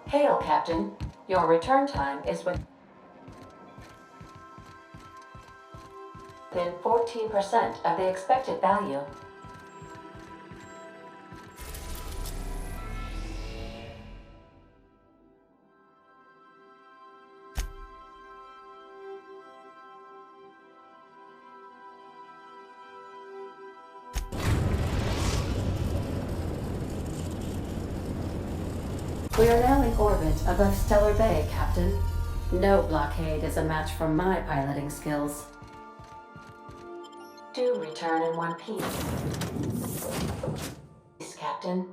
Hail, Captain. Your return time is within 14% of the expected value. We are now in orbit above Stellar Bay, Captain. No blockade is a match for my piloting skills. Do return in one piece. Captain.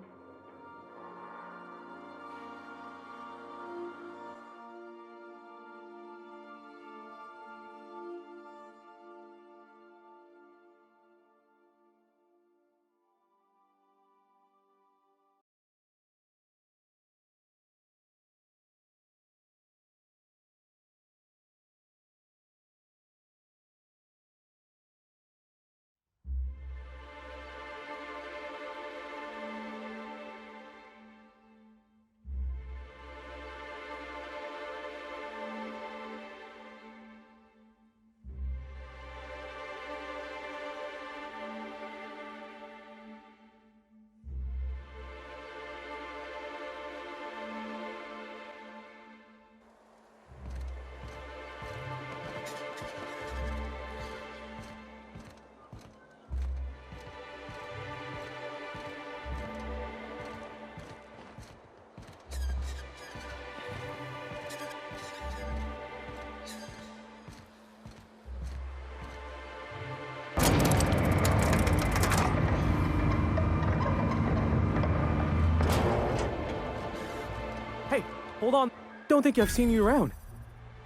Hey, hold on. Don't think I've seen you around.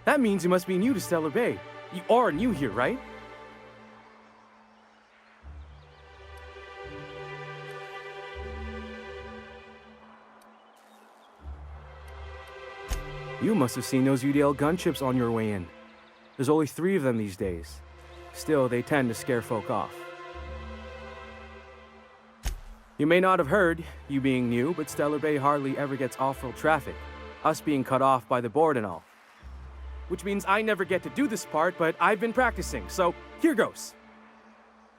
That means you must be new to Stellar Bay. You are new here, right? You must have seen those UDL gunships on your way in. There's only 3 of them these days. Still, they tend to scare folk off. You may not have heard, you being new, but Stellar Bay hardly ever gets off-road traffic, us being cut off by the board and all. Which means I never get to do this part, but I've been practicing, so here goes.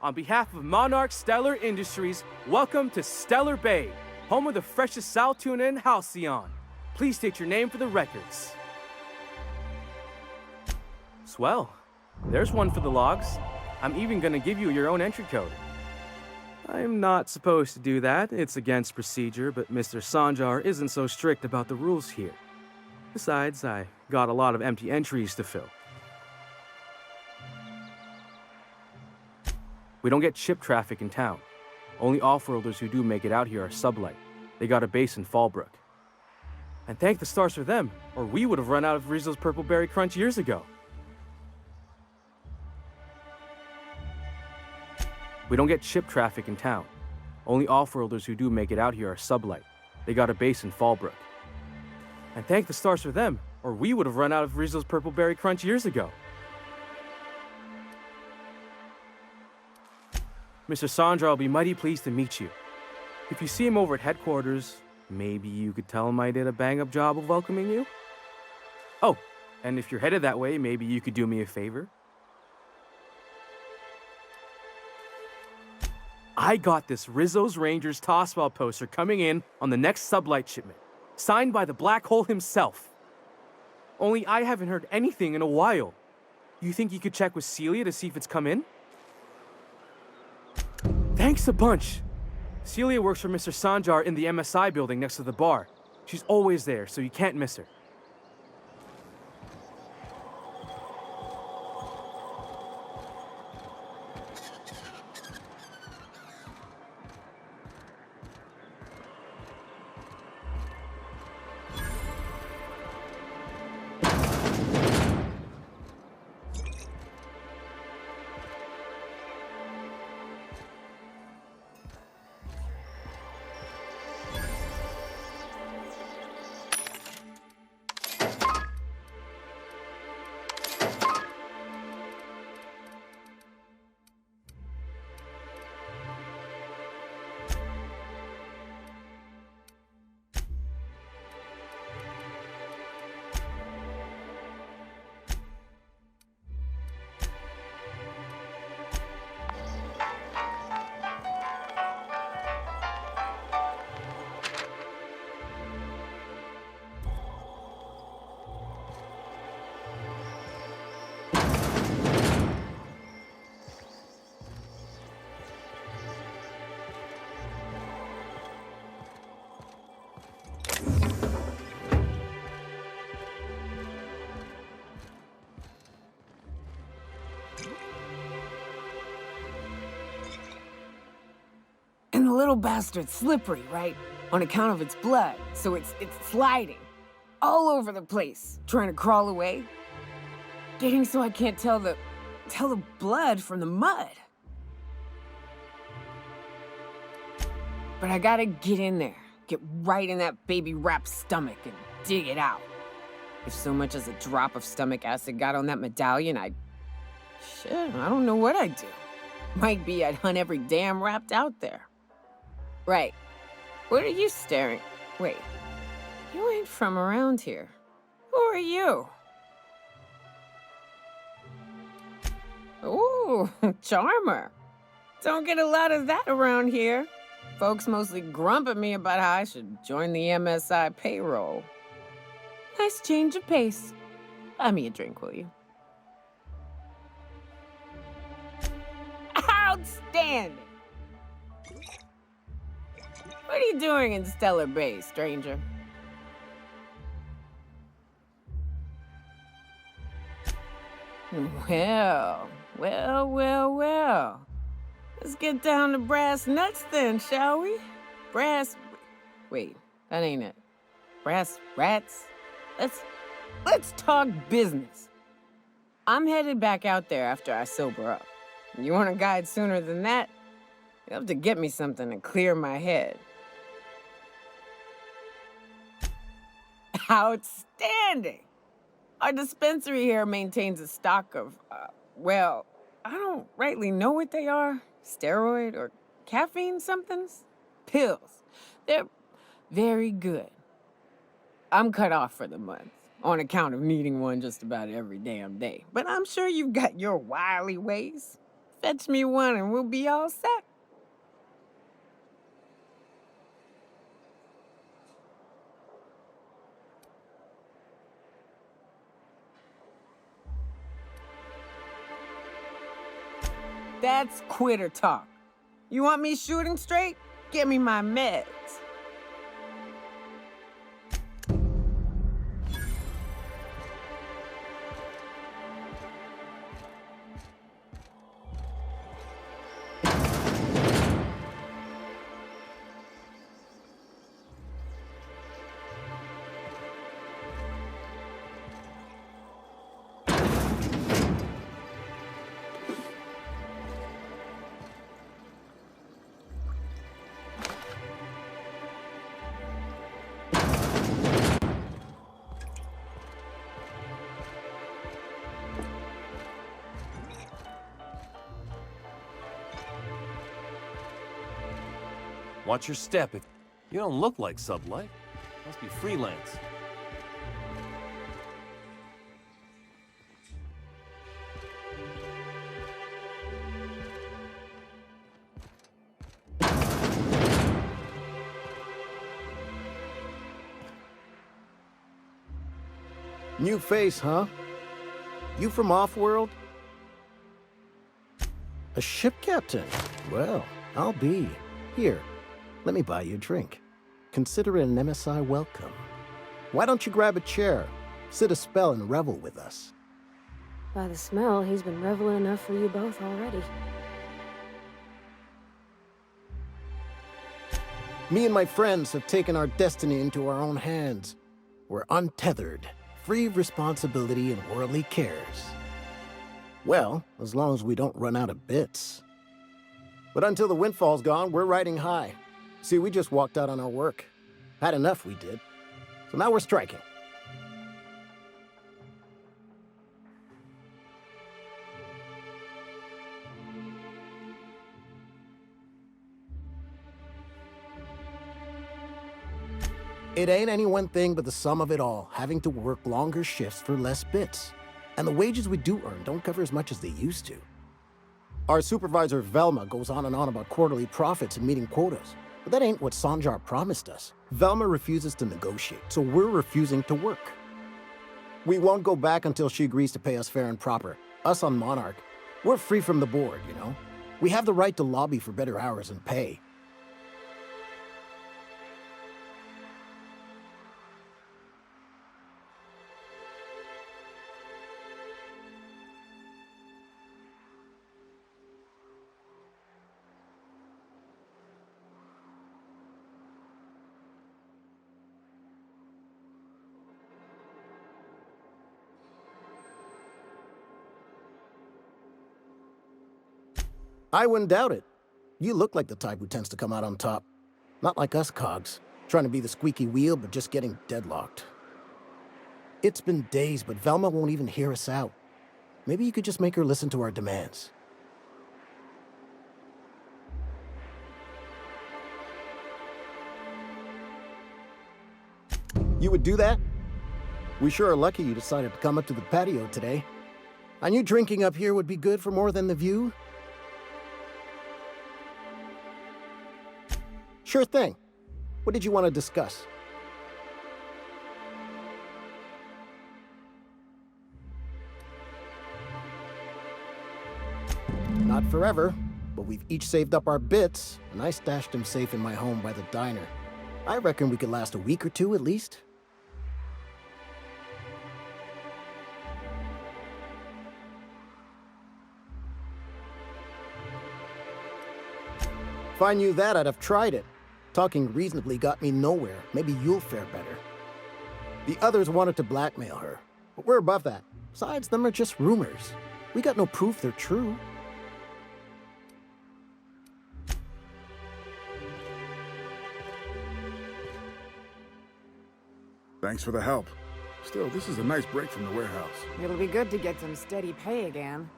On behalf of Monarch Stellar Industries, welcome to Stellar Bay, home of the freshest sal tuna and halcyon. Please state your name for the records. Swell. There's one for the logs. I'm even gonna give you your own entry code. I'm not supposed to do that. It's against procedure, but Mr. Sanjar isn't so strict about the rules here. Besides, I got a lot of empty entries to fill. We don't get ship traffic in town. Only off-worlders who do make it out here are Sublight. They got a base in Fallbrook. And thank the stars for them, or we would have run out of Rizzo's Purple Berry Crunch years ago. We don't get ship traffic in town. Only off-worlders who do make it out here are Sublight. They got a base in Fallbrook. And thank the stars for them, or we would have run out of Rizzo's Purple Berry Crunch years ago. Mr. Sandra will be mighty pleased to meet you. If you see him over at headquarters, maybe you could tell him I did a bang-up job of welcoming you? Oh, and if you're headed that way, maybe you could do me a favor? I got this Rizzo's Rangers Tossball poster coming in on the next Sublight shipment, signed by the Black Hole himself. Only I haven't heard anything in a while. You think you could check with Celia to see if it's come in? Thanks a bunch. Celia works for Mr. Sanjar in the MSI building next to the bar. She's always there, so you can't miss her. little bastard's slippery, right? On account of its blood, so it's sliding all over the place, trying to crawl away. Getting so I can't tell the blood from the mud. But I gotta get in there, get right in that baby rap's stomach and dig it out. If so much as a drop of stomach acid got on that medallion, I don't know what I'd do. Might be I'd hunt every damn Rapt out there. Right. What are you staring? Wait. You ain't from around here. Who are you? Ooh, charmer. Don't get a lot of that around here. Folks mostly grump at me about how I should join the MSI payroll. Nice change of pace. Buy me a drink, will you? Outstanding! What are you doing in Stellar Bay, stranger? Well. Let's get down to brass nuts then, shall we? Wait, that ain't it. Brass rats? Let's talk business. I'm headed back out there after I sober up. You want a guide sooner than that? You'll have to get me something to clear my head. Outstanding! Our dispensary here maintains a stock of, I don't rightly know what they are. Steroid or caffeine somethings? Pills. They're very good. I'm cut off for the month, on account of needing one just about every damn day. But I'm sure you've got your wily ways. Fetch me one and we'll be all set. That's quitter talk. You want me shooting straight? Give me my meds. Watch your step. If you don't look like Sublight, must be freelance. New face, huh? You from Offworld? A ship captain? Well, I'll be. Here, let me buy you a drink. Consider it an MSI welcome. Why don't you grab a chair, sit a spell and revel with us? By the smell, he's been reveling enough for you both already. Me and my friends have taken our destiny into our own hands. We're untethered, free of responsibility and worldly cares. Well, as long as we don't run out of bits. But until the windfall's gone, we're riding high. See, we just walked out on our work. Had enough, we did. So now we're striking. It ain't any one thing but the sum of it all, having to work longer shifts for less bits. And the wages we do earn don't cover as much as they used to. Our supervisor Velma goes on and on about quarterly profits and meeting quotas. But that ain't what Sanjar promised us. Velma refuses to negotiate, so we're refusing to work. We won't go back until she agrees to pay us fair and proper. Us on Monarch, we're free from the board, you know? We have the right to lobby for better hours and pay. I wouldn't doubt it. You look like the type who tends to come out on top. Not like us cogs, trying to be the squeaky wheel but just getting deadlocked. It's been days, but Velma won't even hear us out. Maybe you could just make her listen to our demands. You would do that? We sure are lucky you decided to come up to the patio today. I knew drinking up here would be good for more than the view. Sure thing. What did you want to discuss? Not forever, but we've each saved up our bits, and I stashed them safe in my home by the diner. I reckon we could last a week or two at least. If I knew that, I'd have tried it. Talking reasonably got me nowhere. Maybe you'll fare better. The others wanted to blackmail her, but we're above that. Besides, them are just rumors. We got no proof they're true. Thanks for the help. Still, this is a nice break from the warehouse. It'll be good to get some steady pay again.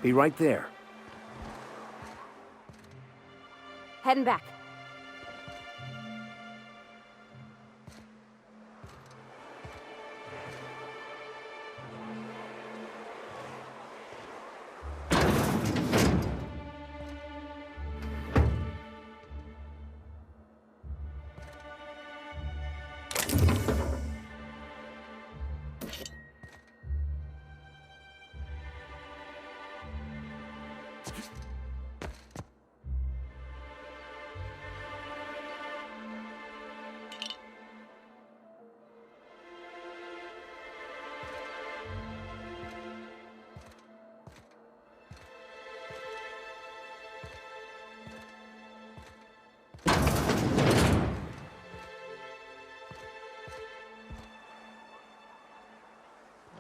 Be right there. Heading back.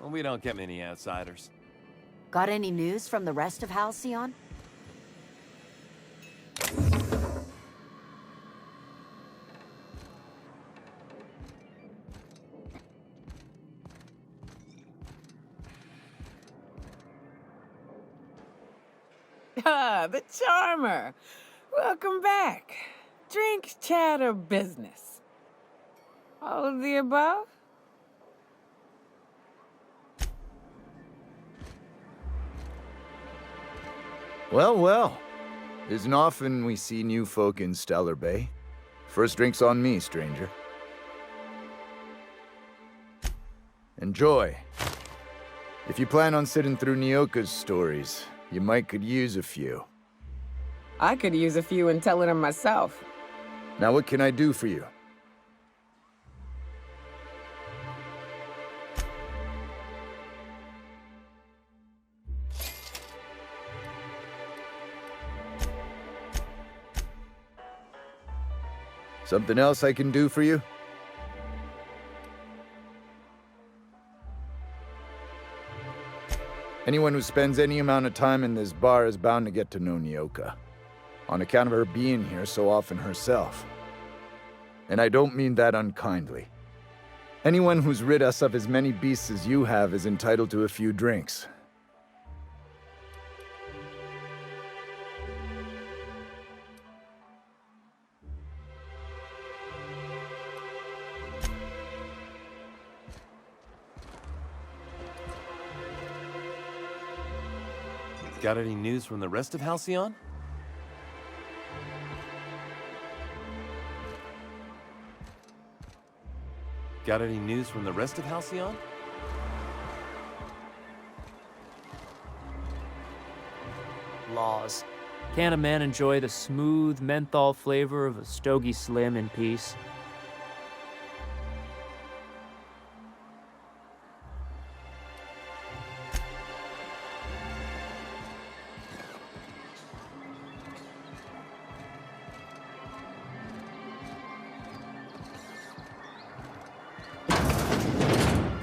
Well, we don't get many outsiders. Got any news from the rest of Halcyon? Ah, the Charmer. Welcome back. Drink, chat, or business? All of the above? Well, well. Isn't often we see new folk in Stellar Bay. First drink's on me, stranger. Enjoy. If you plan on sitting through Nyoka's stories, you might could use a few. I could use a few and telling them myself. Now what can I do for you? Something else I can do for you? Anyone who spends any amount of time in this bar is bound to get to know Nyoka, on account of her being here so often herself. And I don't mean that unkindly. Anyone who's rid us of as many beasts as you have is entitled to a few drinks. Got any news from the rest of Halcyon? Got any news from the rest of Halcyon? Laws. Can a man enjoy the smooth menthol flavor of a Stogie Slim in peace?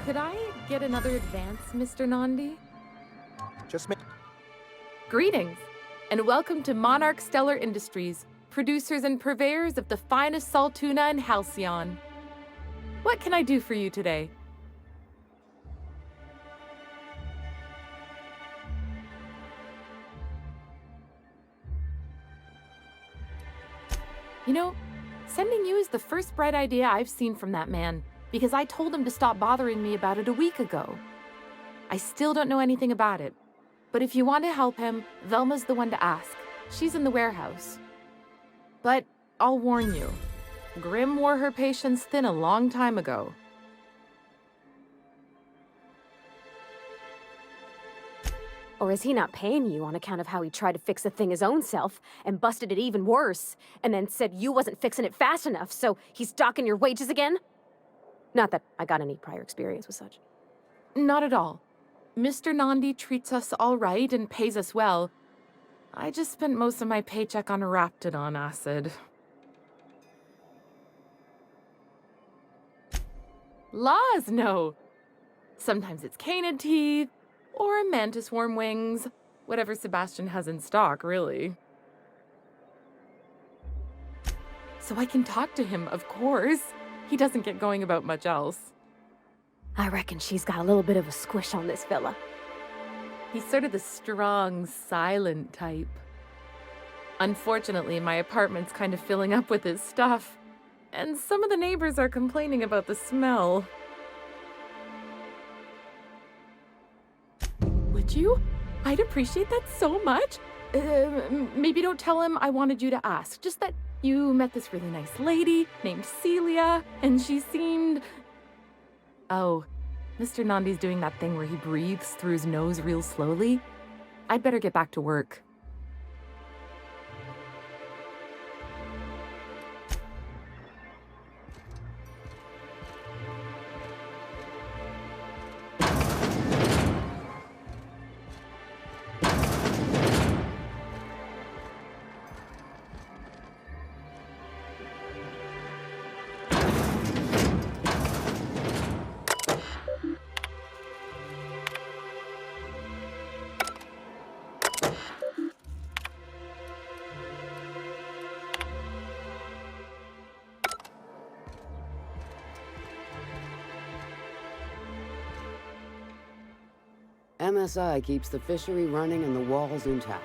Could I get another advance, Mr. Nandi? Just make. Greetings, and welcome to Monarch Stellar Industries, producers and purveyors of the finest salt tuna in Halcyon. What can I do for you today? You know, sending you is the first bright idea I've seen from that man, because I told him to stop bothering me about it a week ago. I still don't know anything about it, but if you want to help him, Velma's the one to ask. She's in the warehouse. But I'll warn you, Grim wore her patience thin a long time ago. Or is he not paying you on account of how he tried to fix the thing his own self and busted it even worse, and then said you wasn't fixing it fast enough, so he's docking your wages again? Not that I got any prior experience with such. Not at all. Mr. Nandi treats us all right and pays us well. I just spent most of my paycheck on Raptidon acid. Laws, no. Sometimes it's canid teeth, or mantis worm wings. Whatever Sebastian has in stock, really. So I can talk to him, of course. He doesn't get going about much else. I reckon she's got a little bit of a squish on this fella. He's sort of the strong, silent type. Unfortunately, my apartment's kind of filling up with his stuff, and some of the neighbors are complaining about the smell. Would you? I'd appreciate that so much. Maybe don't tell him I wanted you to ask, just that you met this really nice lady named Celia, and she seemed... Oh, Mr. Nandi's doing that thing where he breathes through his nose real slowly. I'd better get back to work. MSI keeps the fishery running and the walls intact.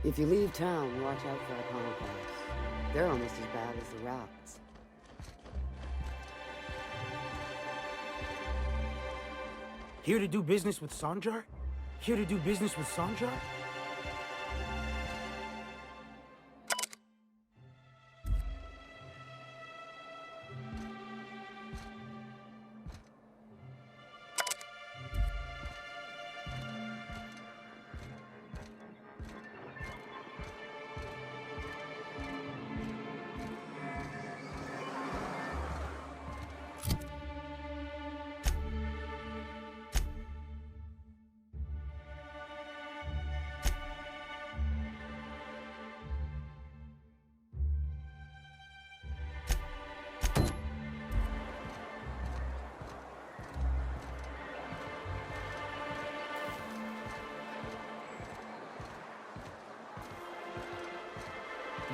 If you leave town, watch out for our complex. They're almost as bad as the rats. Here to do business with Sanjar? Here to do business with Sanjar?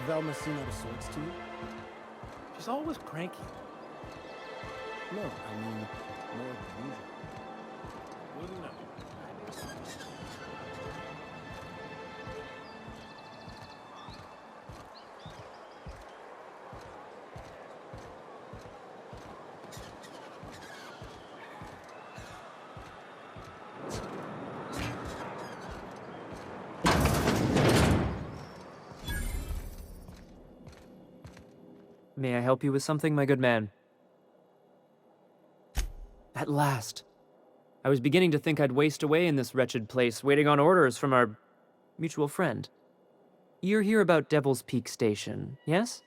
Velma seen out of sorts to you? She's always cranky. No, I mean, more than usual. Wouldn't know. May I help you with something, my good man? At last. I was beginning to think I'd waste away in this wretched place, waiting on orders from our mutual friend. You're here about Devil's Peak Station, yes?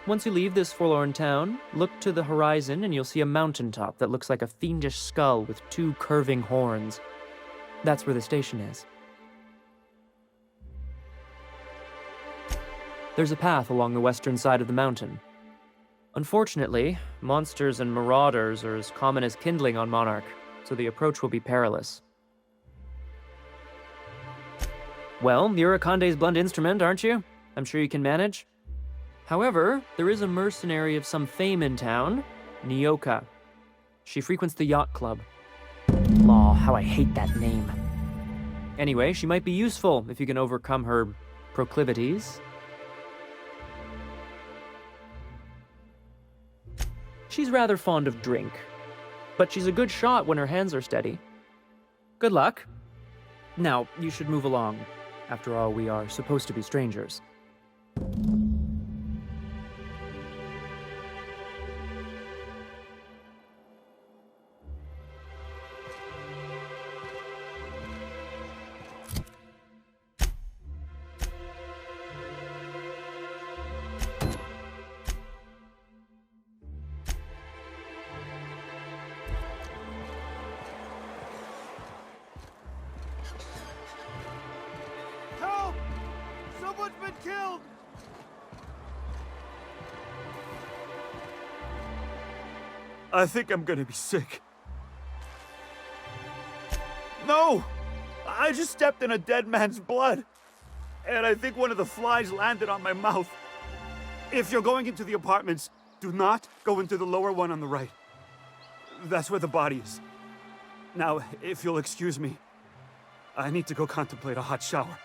Once you leave this forlorn town, look to the horizon and you'll see a mountaintop that looks like a fiendish skull with 2 curving horns. That's where the station is. There's a path along the western side of the mountain. Unfortunately, monsters and marauders are as common as kindling on Monarch, so the approach will be perilous. Well, you're Akande's blunt instrument, aren't you? I'm sure you can manage. However, there is a mercenary of some fame in town, Nyoka. She frequents the yacht club. Law, how I hate that name. Anyway, she might be useful if you can overcome her proclivities. She's rather fond of drink, but she's a good shot when her hands are steady. Good luck. Now, you should move along. After all, we are supposed to be strangers. Help! Someone's been killed! I think I'm gonna be sick. No! I just stepped in a dead man's blood. And I think one of the flies landed on my mouth. If you're going into the apartments, do not go into the lower one on the right. That's where the body is. Now, if you'll excuse me, I need to go contemplate a hot shower.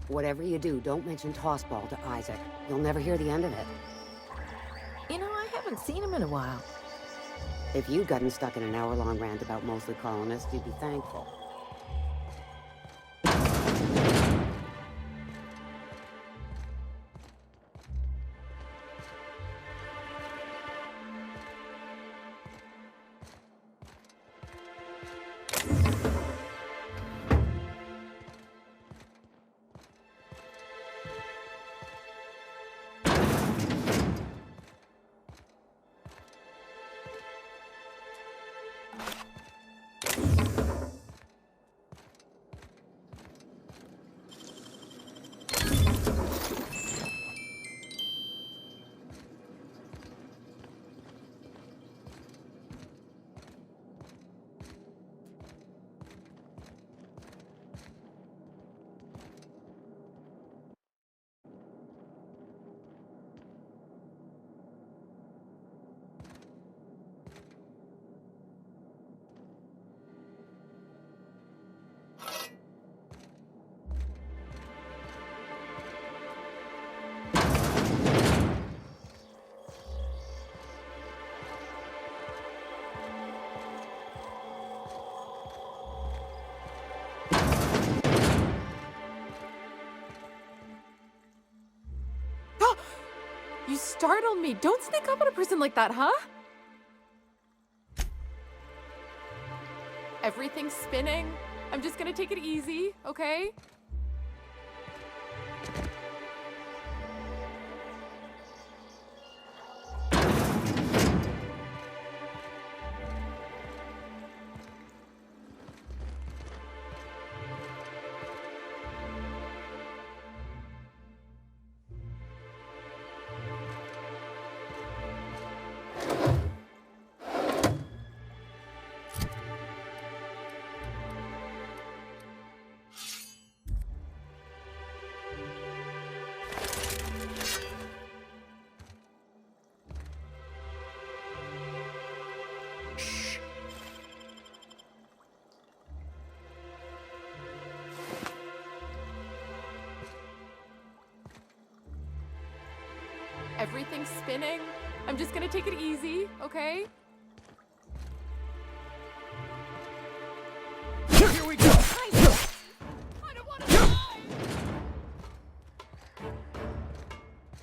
Whatever you do, don't mention Tossball to Isaac. You'll never hear the end of it. You know, I haven't seen him in a while. If you'd gotten stuck in an hour-long rant about mostly colonists, you'd be thankful. You startled me. Don't sneak up on a person like that, huh? Everything's spinning. I'm just gonna take it easy, okay? Everything's spinning. I'm just gonna take it easy, okay? Here we go! I don't want to go!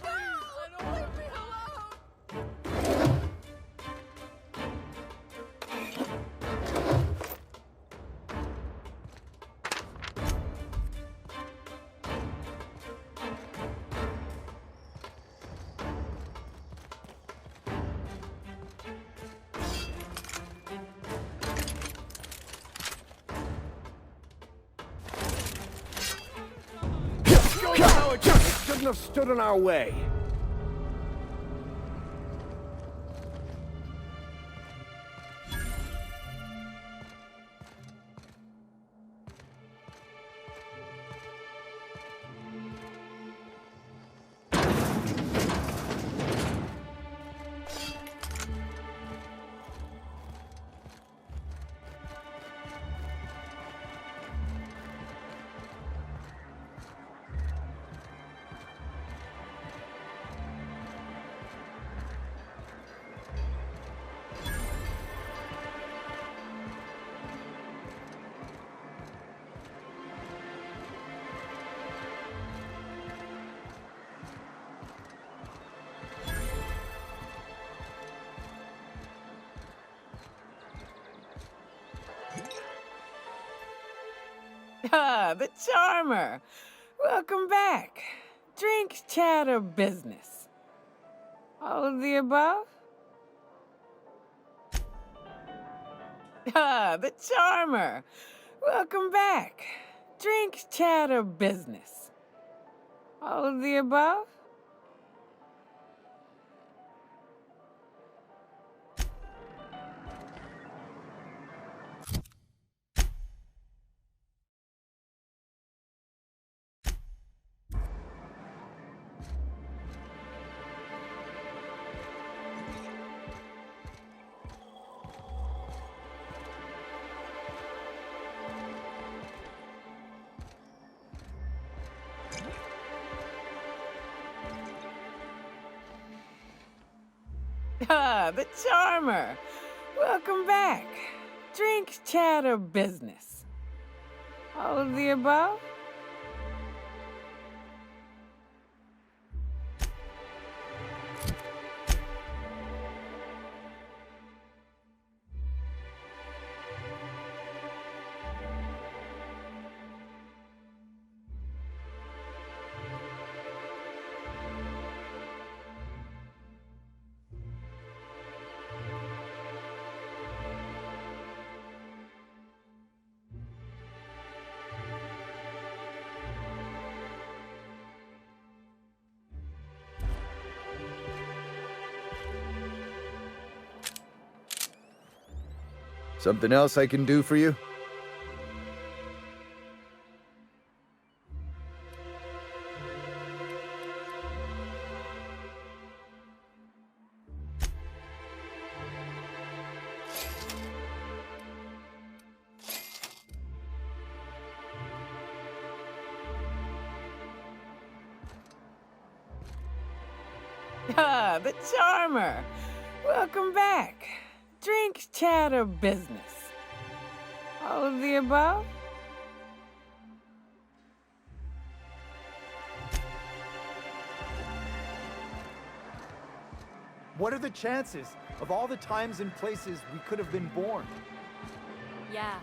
No! Leave me alone! Go now, it shouldn't have stood in our way. Ah, the Charmer. Welcome back. Drink, chat, or business? All of the above? Ah, the Charmer. Welcome back. Drink, chat, or business? All of the above? Ah, the Charmer. Welcome back. Drink, chat, or business? All of the above? Something else I can do for you? Ah, the Charmer. Welcome back. Drink, chat, or business? All of the above? What are the chances of all the times and places we could have been born? Yeah.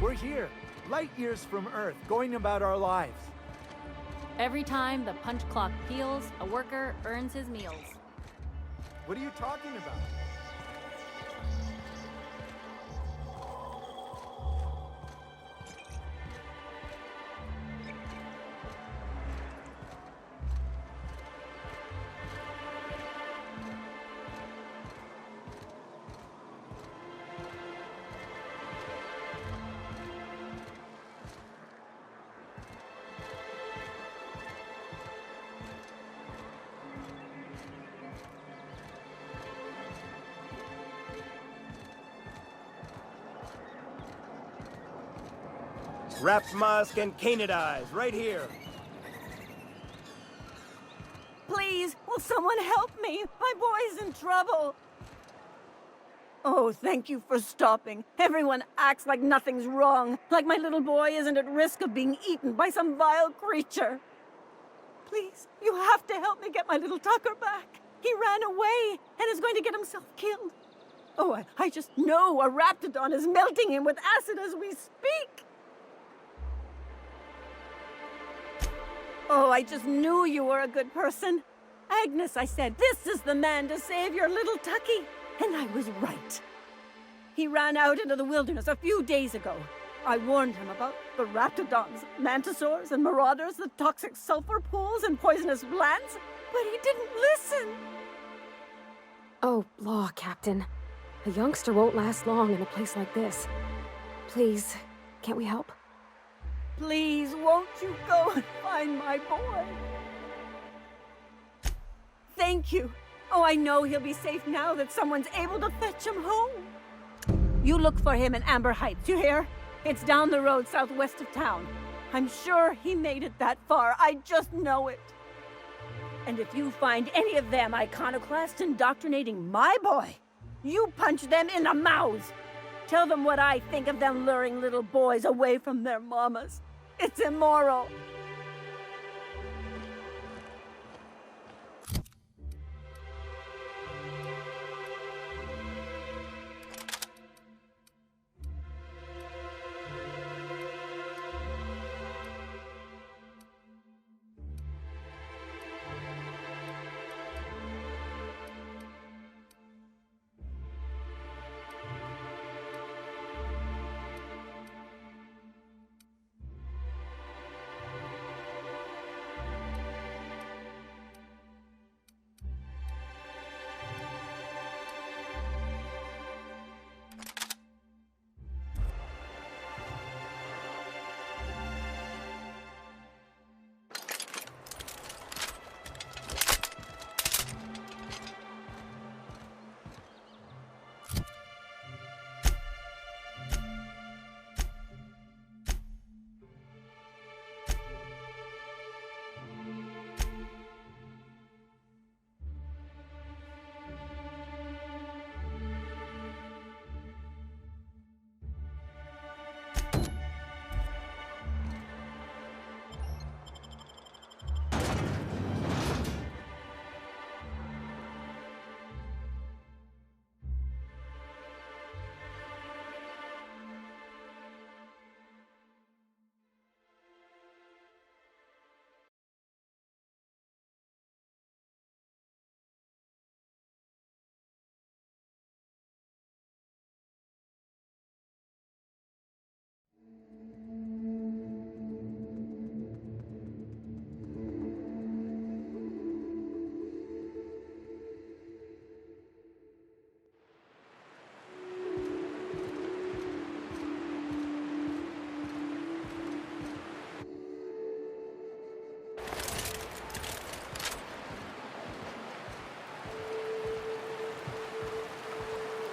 We're here, light years from Earth, going about our lives. Every time the punch clock peals, a worker earns his meals. What are you talking about? Wrapped Musk and Canid Eyes, right here. Will someone help me? My boy's in trouble. Oh, thank you for stopping. Everyone acts like nothing's wrong, like my little boy isn't at risk of being eaten by some vile creature. Please, you have to help me get my little Tucker back. He ran away and is going to get himself killed. Oh, I just know a Raptidon is melting him with acid as we speak. Oh, I just knew you were a good person. Agnes, I said, this is the man to save your little Tucky. And I was right. He ran out into the wilderness a few days ago. I warned him about the Raptidons, Mantisaurs, and Marauders, the toxic sulfur pools, and poisonous lands, but he didn't listen. Oh, law, Captain. A youngster won't last long in a place like this. Please, can't we help? Please, won't you go and find my boy? Thank you. Oh, I know he'll be safe now that someone's able to fetch him home. You look for him in Amber Heights, you hear? It's down the road southwest of town. I'm sure he made it that far. I just know it. And if you find any of them iconoclasts indoctrinating my boy, you punch them in the mouths. Tell them what I think of them luring little boys away from their mamas. It's immoral.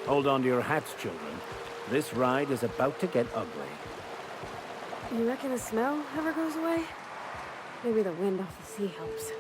Hold on to your hats, children. This ride is about to get ugly. You reckon the smell ever goes away? Maybe the wind off the sea helps.